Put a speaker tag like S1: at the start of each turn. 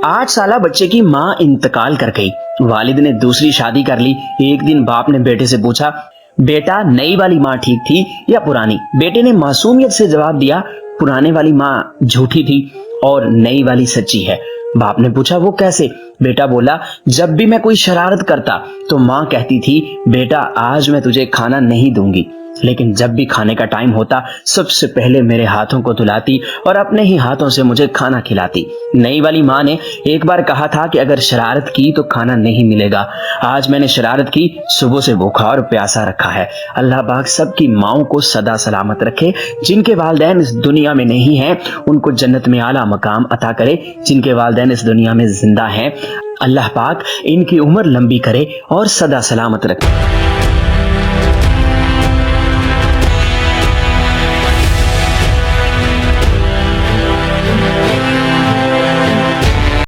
S1: 8 साला बच्चे की माँ इंतकाल कर गई। वालिद ने दूसरी शादी कर ली। एक दिन बाप ने बेटे से पूछा, बेटा नई वाली माँ ठीक थी या पुरानी? बेटे ने मासूमियत से जवाब दिया, पुराने वाली माँ झूठी थी और नई वाली सच्ची है। बाप ने पूछा, वो कैसे? बेटा बोला, जब भी मैं कोई शरारत करता तो माँ कहती थी, बेटा आज मैं तुझे खाना नहीं दूंगी, लेकिन जब भी खाने का टाइम होता सबसे पहले मेरे हाथों को धुलाती और अपने ही हाथों से मुझे खाना खिलाती। नई वाली माँ ने एक बार कहा था कि अगर शरारत की तो खाना नहीं मिलेगा। आज मैंने शरारत की, सुबह से भूखा और प्यासा रखा है। अल्लाह पाक सबकी माओं को सदा सलामत रखे। जिनके वालिदैन इस दुनिया में नहीं हैं उनको जन्नत में आला मकाम अता करे। जिनके वालिदैन इस दुनिया में जिंदा हैं अल्लाह पाक इनकी उम्र लंबी करे और सदा सलामत रखे।